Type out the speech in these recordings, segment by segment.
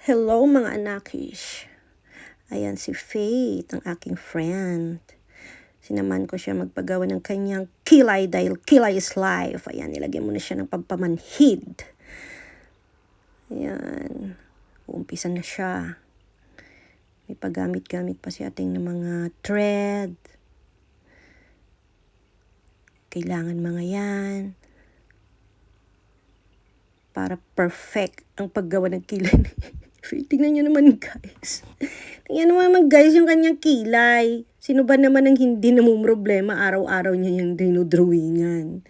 Hello mga anakish. Ayan si Faith, ang aking friend. Sinaman ko siya magpagawa ng kanyang kilay dahil kilay is life. Ayan, nilagyan mo na siya ng pagpamanhid. Ayan, uumpisa na siya. May paggamit-gamit pa si ating ng mga thread. Kailangan mga yan. Para perfect ang paggawa ng kilay. Tingnan nyo naman guys. Tingnan naman guys yung kanyang kilay. Sino ba naman ang hindi namumroblema araw-araw niya yung dinodrawingan.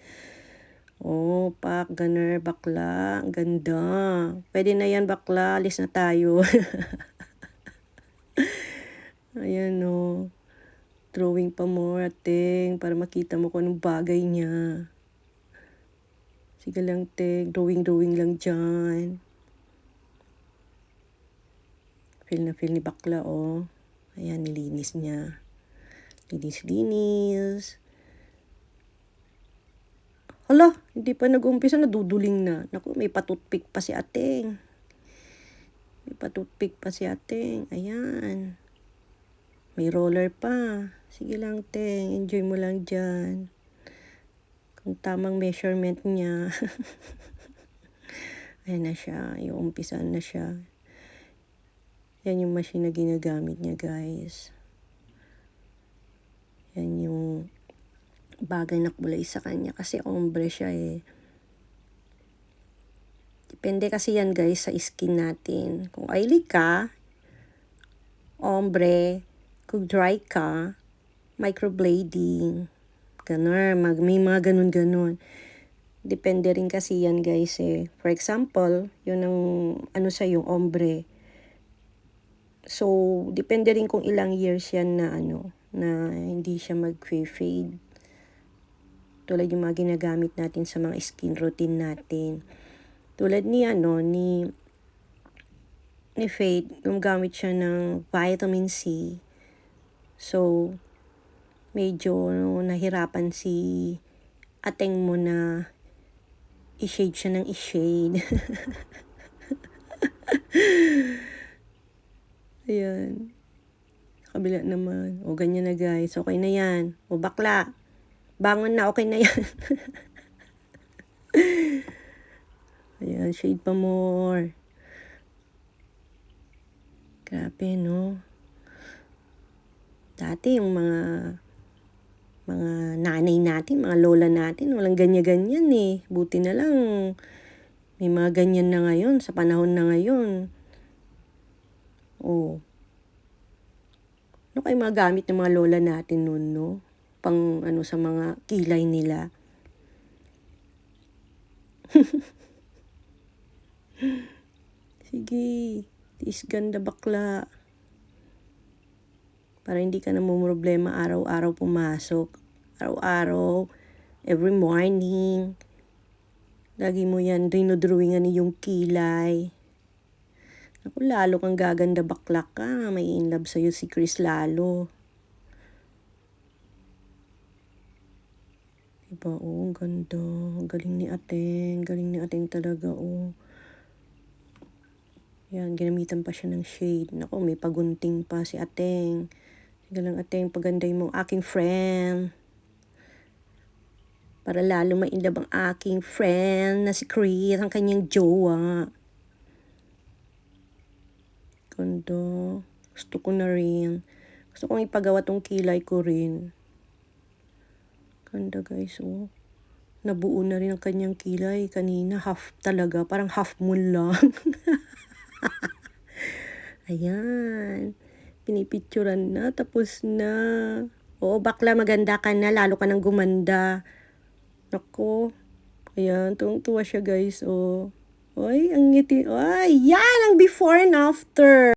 Oh, pak, ganer, bakla. Ang ganda. Pwede na yan bakla. Alis na tayo. Ayan oh. Drawing pa mo ating para makita mo kung anong bagay niya. Sige lang ting. Drawing lang dyan. Feel na feel ni bakla, oh. Ayan, nilinis niya. Linis. Hala, hindi pa nag-umpisa, naduduling na. Naku, may patutpik pa si ating. Ayan. May roller pa. Sige lang, ting. Enjoy mo lang dyan. Kung tamang measurement niya. Ayan na siya. Yung umpisan na siya. Yan yung machine na ginagamit niya, guys. Yan yung bagay na kulay sa kanya. Kasi ombre siya eh. Depende kasi yan, guys, sa skin natin. Kung oily ka, ombre. Kung dry ka, microblading. Ganun. May mga ganun-ganun. Depende rin kasi yan, guys eh. For example, yun ang ano sa yung ombre. So, depende rin kung ilang years yan na na hindi siya mag-fade. Tulad yung mga ginagamit natin sa mga skin routine natin. Tulad ni ni Faith, gumagamit siya ng vitamin C. So, medyo nahirapan si ateng mo na i-shade siya ng i-shade. Ayan. Kabila naman. O, ganyan na guys. Okay na yan. O, bakla. Bangon na. Okay na yan. Ayan. Shade pa more. Grabe, no? Dati yung mga nanay natin, mga lola natin, walang ganyan-ganyan eh. Buti na lang may mga ganyan na ngayon, sa panahon na ngayon. Oh. Ano kayo mga gamit ng mga lola natin noon, no? Pang sa mga kilay nila. Sige, tiis ganda bakla. Para hindi ka na problema araw-araw pumasok. Araw-araw, every morning. Lagi mo yan, dinodrawingan yung kilay. Naku, lalo kang gaganda bakla ka. May in love sa'yo si Chris lalo. Diba, oh, ganda. Galing ni ateng talaga, oh. Yan, ginamitan pa siya ng shade. Naku, may pagunting pa si ateng. Sige lang ateng, paganday mo aking friend. Para lalo ma-inlove ang aking friend na si Chris, ang kanyang jowa. Ganda. Gusto ko na rin. Gusto kong ipagawa tong kilay ko rin. Ganda guys, oh. Nabuo na rin ang kanyang kilay. Kanina, half talaga. Parang half moon lang. Ayan. Pinipicturan na. Tapos na. Oo, bakla, maganda ka na. Lalo ka nang gumanda. Naku. Ayan, tuwang-tuwa siya guys, oh. Ay, ang ngiti. Ay, yan ang before and after.